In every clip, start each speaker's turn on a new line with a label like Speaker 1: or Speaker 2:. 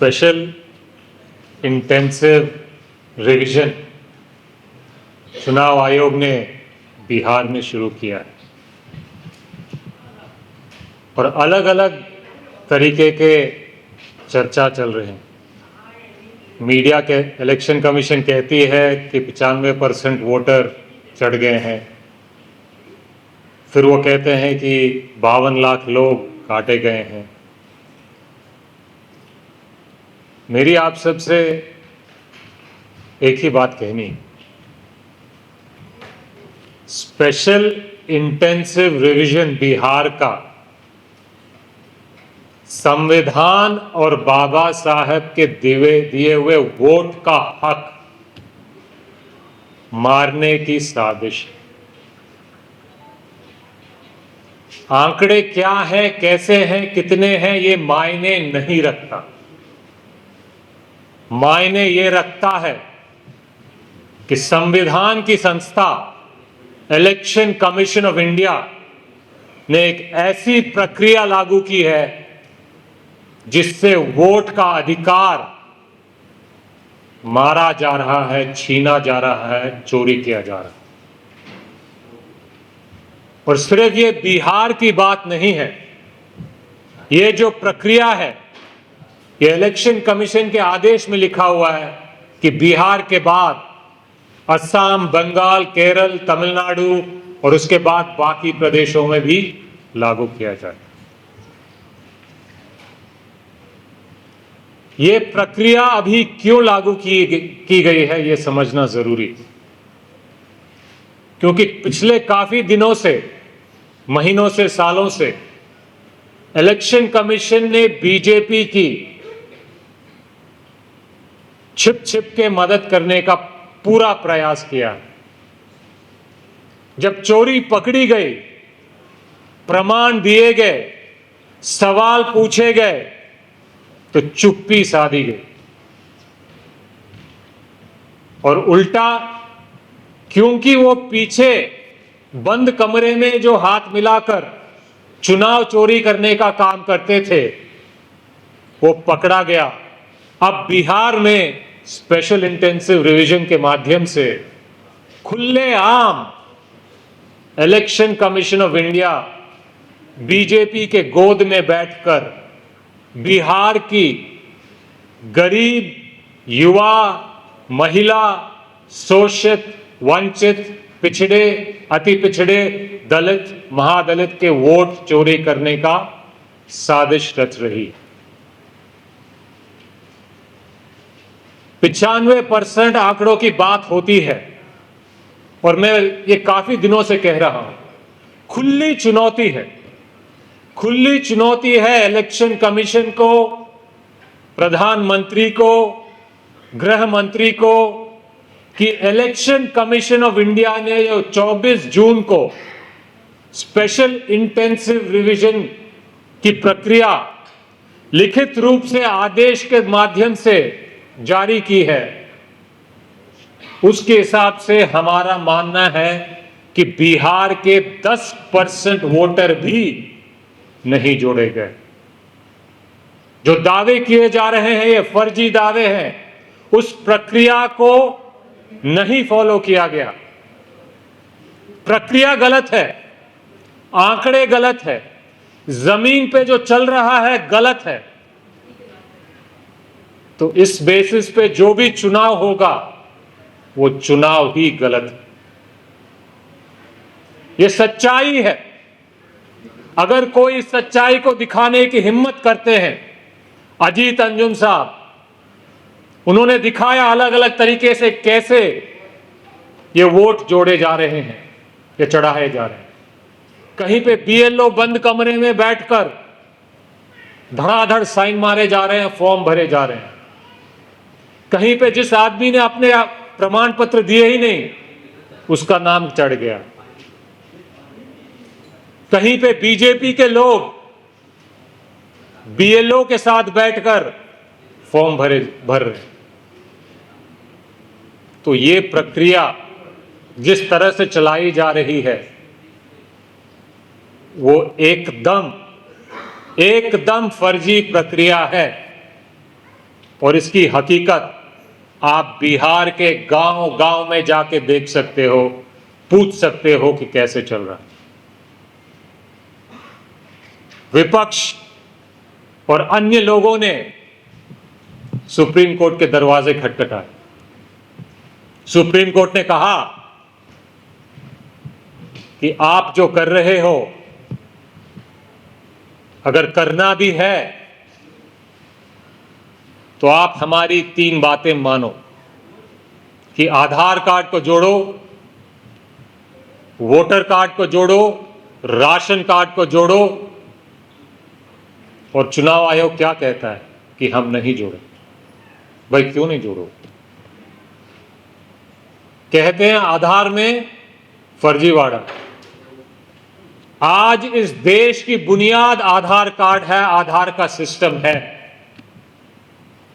Speaker 1: Special intensive revision चुनाव आयोग ने बिहार में शुरू किया है और अलग अलग तरीके के चर्चा चल रहे हैं। मीडिया के इलेक्शन कमीशन कहती है कि 95% वोटर चढ़ गए हैं। फिर वो कहते हैं कि 52 लाख लोग काटे गए हैं। मेरी आप सबसे एक ही बात कहनी, स्पेशल इंटेंसिव रिवीजन बिहार का संविधान और बाबा साहब के दिए हुए वोट का हक मारने की साजिश है। आंकड़े क्या हैं, कैसे हैं, कितने हैं, ये मायने नहीं रखता। मायने ये रखता है कि संविधान की संस्था इलेक्शन कमीशन ऑफ इंडिया ने एक ऐसी प्रक्रिया लागू की है जिससे वोट का अधिकार मारा जा रहा है, छीना जा रहा है, चोरी किया जा रहा है। और सिर्फ ये बिहार की बात नहीं है, ये जो प्रक्रिया है ये इलेक्शन कमीशन के आदेश में लिखा हुआ है कि बिहार के बाद असम, बंगाल, केरल, तमिलनाडु और उसके बाद बाकी प्रदेशों में भी लागू किया जाए। ये प्रक्रिया अभी क्यों लागू की गई है, ये समझना जरूरी है, क्योंकि पिछले काफी दिनों से, महीनों से, सालों से इलेक्शन कमीशन ने बीजेपी की छिप छिप के मदद करने का पूरा प्रयास किया। जब चोरी पकड़ी गई, प्रमाण दिए गए, सवाल पूछे गए, तो चुप्पी साधी गई। और उल्टा, क्योंकि वो पीछे बंद कमरे में जो हाथ मिलाकर चुनाव चोरी करने का काम करते थे, वो पकड़ा गया। अब बिहार में स्पेशल इंटेंसिव रिवीजन के माध्यम से खुलेआम election commission of India BJP के गोद में बैठकर बिहार की गरीब, युवा, महिला, शोषित, वंचित, पिछड़े, अति पिछड़े, दलित, महादलित के वोट चोरी करने का साजिश रच रही है। 95% आंकड़ों की बात होती है और मैं ये काफी दिनों से कह रहा हूं, खुली चुनौती है, खुली चुनौती है इलेक्शन कमीशन को, प्रधानमंत्री को, गृह मंत्री को, कि इलेक्शन कमीशन ऑफ इंडिया ने जो 24 जून को स्पेशल इंटेंसिव रिवीजन की प्रक्रिया लिखित रूप से आदेश के माध्यम से जारी की है, उसके हिसाब से हमारा मानना है कि बिहार के 10% वोटर भी नहीं जोड़े गए। जो दावे किए जा रहे हैं, ये फर्जी दावे हैं, उस प्रक्रिया को नहीं फॉलो किया गया। प्रक्रिया गलत है, आंकड़े गलत है, जमीन पे जो चल रहा है गलत है। तो इस बेसिस पे जो भी चुनाव होगा वो चुनाव ही गलत है। ये सच्चाई है। अगर कोई इस सच्चाई को दिखाने की हिम्मत करते हैं, अजीत अंजुम साहब, उन्होंने दिखाया अलग अलग तरीके से कैसे ये वोट जोड़े जा रहे हैं, ये चढ़ाए जा रहे हैं। कहीं पे बीएलओ बंद कमरे में बैठकर धड़ाधड़ साइन मारे जा रहे हैं, फॉर्म भरे जा रहे हैं। कहीं पे जिस आदमी ने अपने प्रमाण पत्र दिए ही नहीं, उसका नाम चढ़ गया। कहीं पे बीजेपी के लोग बीएलओ के साथ बैठकर फॉर्म भर रहे हैं। तो ये प्रक्रिया जिस तरह से चलाई जा रही है वो एकदम फर्जी प्रक्रिया है। और इसकी हकीकत आप बिहार के गांव-गांव में जाके देख सकते हो, पूछ सकते हो कि कैसे चल रहा है। विपक्ष और अन्य लोगों ने सुप्रीम कोर्ट के दरवाजे खटखटाए। सुप्रीम कोर्ट ने कहा कि आप जो कर रहे हो, अगर करना भी है तो आप हमारी 3 बातें मानो कि आधार कार्ड को जोड़ो, वोटर कार्ड को जोड़ो, राशन कार्ड को जोड़ो। और चुनाव आयोग क्या कहता है कि हम नहीं जोड़े। भाई क्यों नहीं जोड़ो? कहते हैं आधार में फर्जीवाड़ा। आज इस देश की बुनियाद आधार कार्ड है, आधार का सिस्टम है।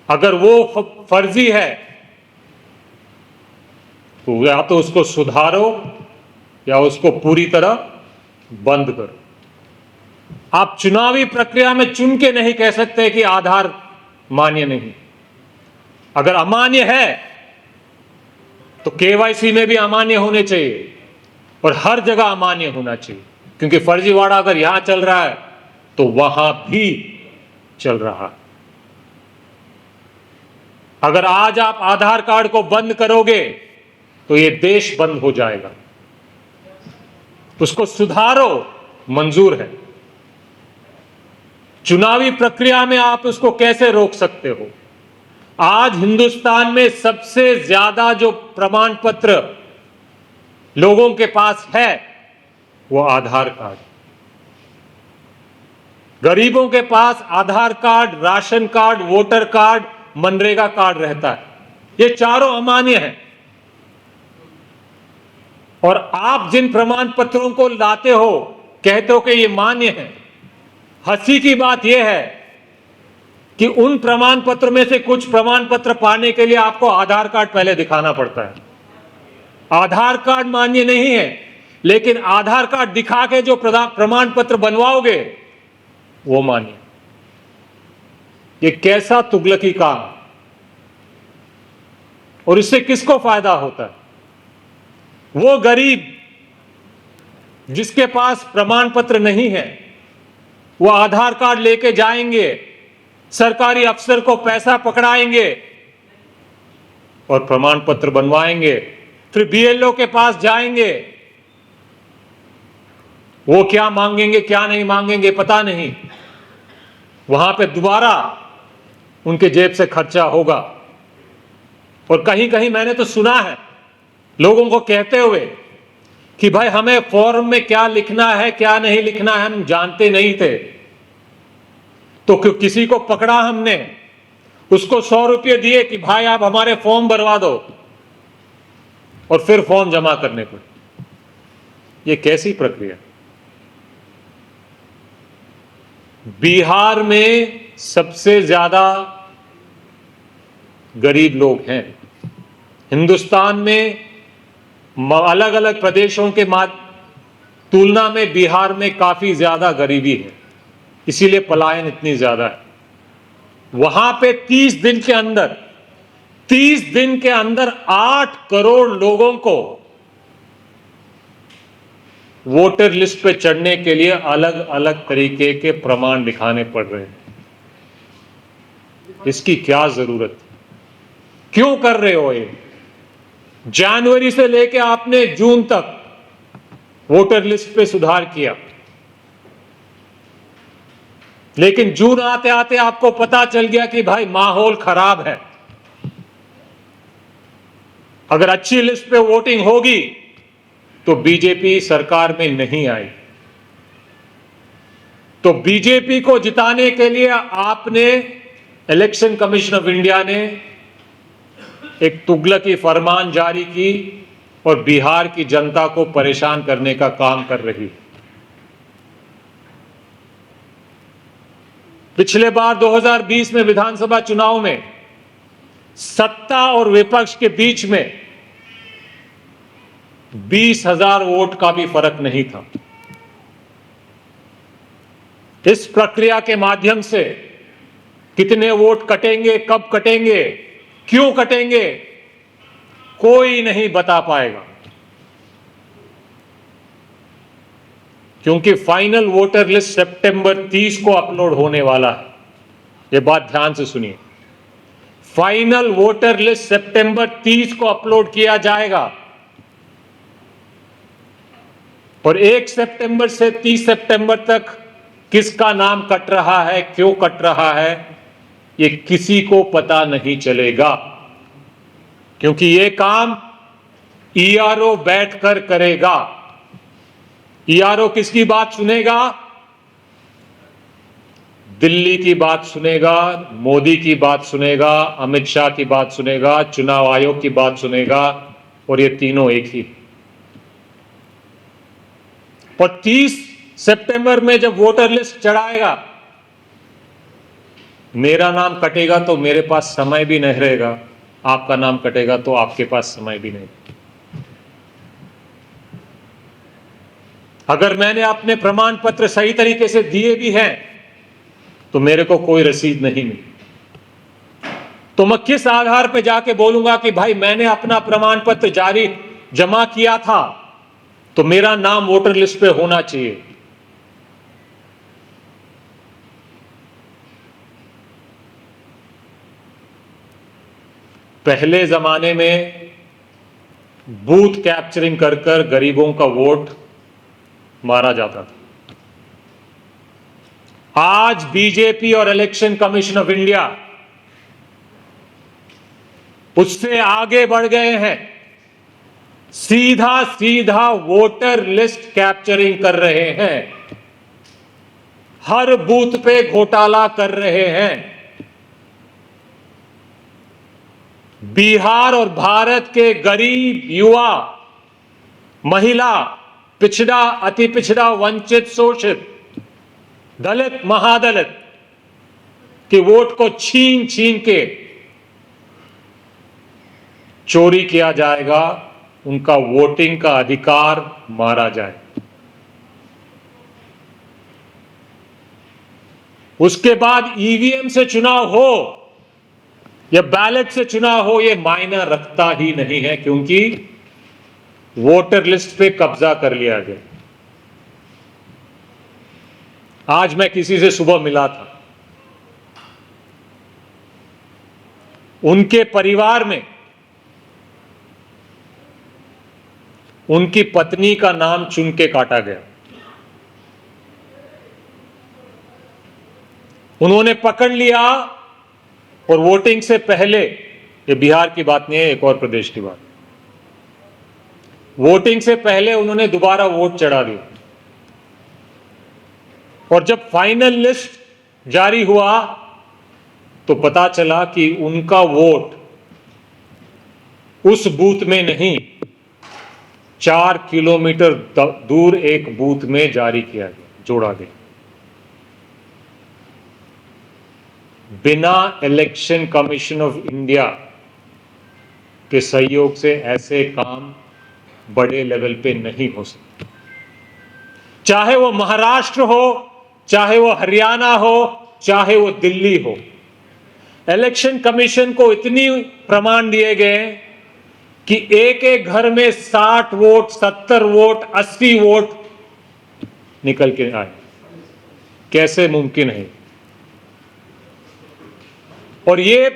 Speaker 1: अगर वो फर्जी है तो या तो उसको सुधारो या उसको पूरी तरह बंद करो। आप चुनावी प्रक्रिया में चुन के नहीं कह सकते कि आधार मान्य नहीं। अगर अमान्य है तो केवाईसी में भी अमान्य होने चाहिए और हर जगह अमान्य होना चाहिए, क्योंकि फर्जीवाड़ा अगर यहां चल रहा है तो वहां भी चल रहा है। अगर आज आप आधार कार्ड को बंद करोगे तो यह देश बंद हो जाएगा। उसको सुधारो, मंजूर है। चुनावी प्रक्रिया में आप उसको कैसे रोक सकते हो? आज हिंदुस्तान में सबसे ज्यादा जो प्रमाण पत्र लोगों के पास है वो आधार कार्ड। गरीबों के पास Aadhaar card, ration card, voter card, मनरेगा कार्ड रहता है। ये चारों अमान्य हैं। और आप जिन प्रमाण पत्रों को लाते हो, कहते हो कि ये मान्य है। हंसी की बात यह है कि उन प्रमाण पत्र में से कुछ प्रमाण पत्र पाने के लिए आपको आधार कार्ड पहले दिखाना पड़ता है। आधार कार्ड मान्य नहीं है, लेकिन आधार कार्ड दिखा के जो प्रमाण पत्र बनवाओगे वो मान्य। ये कैसा तुगलकी काम। और इससे किसको फायदा होता है? वो गरीब जिसके पास प्रमाण पत्र नहीं है, वो आधार कार्ड लेके जाएंगे, सरकारी अफसर को पैसा पकड़ाएंगे और प्रमाण पत्र बनवाएंगे। फिर बीएलओ के पास जाएंगे, वो क्या मांगेंगे क्या नहीं मांगेंगे पता नहीं। वहां पे दोबारा उनके जेब से खर्चा होगा। और कहीं कहीं मैंने तो सुना है लोगों को कहते हुए कि भाई हमें फॉर्म में क्या लिखना है क्या नहीं लिखना है हम जानते नहीं थे, तो किसी को पकड़ा हमने, उसको 100 रुपये दिए कि भाई आप हमारे फॉर्म भरवा दो, और फिर फॉर्म जमा करने पड़े। ये कैसी प्रक्रिया? बिहार में सबसे ज्यादा गरीब लोग हैं। हिंदुस्तान में अलग अलग प्रदेशों के तुलना में बिहार में काफी ज्यादा गरीबी है, इसीलिए पलायन इतनी ज्यादा है। वहां पे 30 दिन के अंदर 8 करोड़ लोगों को वोटर लिस्ट पे चढ़ने के लिए अलग अलग तरीके के प्रमाण दिखाने पड़ रहे हैं। इसकी क्या जरूरत? क्यों कर रहे हो ये? जनवरी से लेके आपने जून तक वोटर लिस्ट पे सुधार किया, लेकिन जून आते आते आपको पता चल गया कि भाई माहौल खराब है। अगर अच्छी लिस्ट पे वोटिंग होगी तो बीजेपी सरकार में नहीं आई। तो बीजेपी को जिताने के लिए आपने, इलेक्शन कमीशन ऑफ इंडिया ने एक तुगलकी फरमान जारी की और बिहार की जनता को परेशान करने का काम कर रही है। पिछले बार 2020 में विधानसभा चुनाव में सत्ता और विपक्ष के बीच में 20,000 वोट का भी फर्क नहीं था। इस प्रक्रिया के माध्यम से कितने वोट कटेंगे, कब कटेंगे, क्यों कटेंगे, कोई नहीं बता पाएगा, क्योंकि फाइनल वोटर लिस्ट सितंबर 30 को अपलोड होने वाला है। यह बात ध्यान से सुनिए, फाइनल वोटर लिस्ट सितंबर 30 को अपलोड किया जाएगा और 1 सितंबर से 30 सितंबर तक किसका नाम कट रहा है, क्यों कट रहा है, ये किसी को पता नहीं चलेगा, क्योंकि ये काम ईआरओ बैठकर करेगा। ईआरओ किसकी बात सुनेगा? दिल्ली की बात सुनेगा, मोदी की बात सुनेगा, अमित शाह की बात सुनेगा, चुनाव आयोग की बात सुनेगा, और ये तीनों एक ही। और 30 सितंबर में जब वोटर लिस्ट चढ़ाएगा, मेरा नाम कटेगा तो मेरे पास समय भी नहीं रहेगा, आपका नाम कटेगा तो आपके पास समय भी नहीं। अगर मैंने अपने प्रमाण पत्र सही तरीके से दिए भी हैं तो मेरे को कोई रसीद नहीं मिली, तो मैं किस आधार पे जाके बोलूंगा कि भाई मैंने अपना प्रमाण पत्र जारी जमा किया था तो मेरा नाम वोटर लिस्ट पे होना चाहिए। पहले जमाने में बूथ कैप्चरिंग कर कर गरीबों का वोट मारा जाता था। आज बीजेपी और इलेक्शन कमीशन ऑफ इंडिया उससे आगे बढ़ गए हैं, सीधा सीधा वोटर लिस्ट कैप्चरिंग कर रहे हैं, हर बूथ पे घोटाला कर रहे हैं। बिहार और भारत के गरीब, युवा, महिला, पिछड़ा, अति पिछड़ा, वंचित, शोषित, दलित, महादलित के वोट को छीन छीन के चोरी किया जाएगा, उनका वोटिंग का अधिकार मारा जाएगा। उसके बाद ईवीएम से चुनाव हो या बैलेट से चुनाव हो, यह मायना रखता ही नहीं है, क्योंकि वोटर लिस्ट पे कब्जा कर लिया गया। आज मैं किसी से सुबह मिला था, उनके परिवार में उनकी पत्नी का नाम चुन के काटा गया। उन्होंने पकड़ लिया और वोटिंग से पहले, ये बिहार की बात नहीं है, एक और प्रदेश की बात, वोटिंग से पहले उन्होंने दोबारा वोट चढ़ा दिया और जब फाइनल लिस्ट जारी हुआ तो पता चला कि उनका वोट उस बूथ में नहीं, 4 किलोमीटर दूर एक बूथ में जारी किया गया, जोड़ा गया। बिना इलेक्शन कमीशन ऑफ इंडिया के सहयोग से ऐसे काम बड़े लेवल पे नहीं हो सकते, चाहे वो महाराष्ट्र हो, चाहे वो हरियाणा हो, चाहे वो दिल्ली हो। इलेक्शन कमीशन को इतनी प्रमाण दिए गए कि एक एक घर में 60 वोट, 70 वोट, 80 वोट निकल के आए। कैसे मुमकिन है? और ये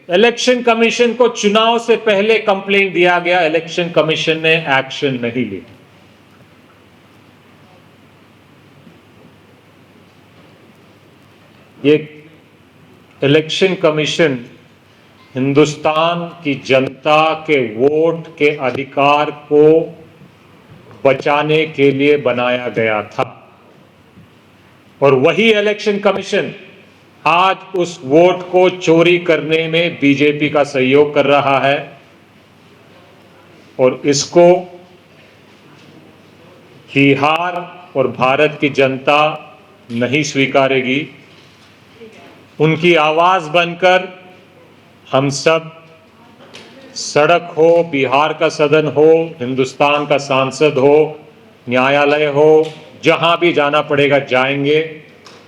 Speaker 1: इलेक्शन कमीशन को चुनाव से पहले कंप्लेंट दिया गया, इलेक्शन कमीशन ने एक्शन नहीं लिया। ये इलेक्शन कमीशन हिंदुस्तान की जनता के वोट के अधिकार को बचाने के लिए बनाया गया था, और वही इलेक्शन कमीशन आज उस वोट को चोरी करने में बीजेपी का सहयोग कर रहा है, और इसको बिहार और भारत की जनता नहीं स्वीकारेगी। उनकी आवाज बनकर हम सब, सड़क हो, बिहार का सदन हो, हिंदुस्तान का सांसद हो, न्यायालय हो, जहां भी जाना पड़ेगा जाएंगे,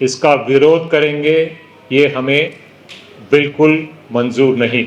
Speaker 1: इसका विरोध करेंगे। ये हमें बिल्कुल मंजूर नहीं।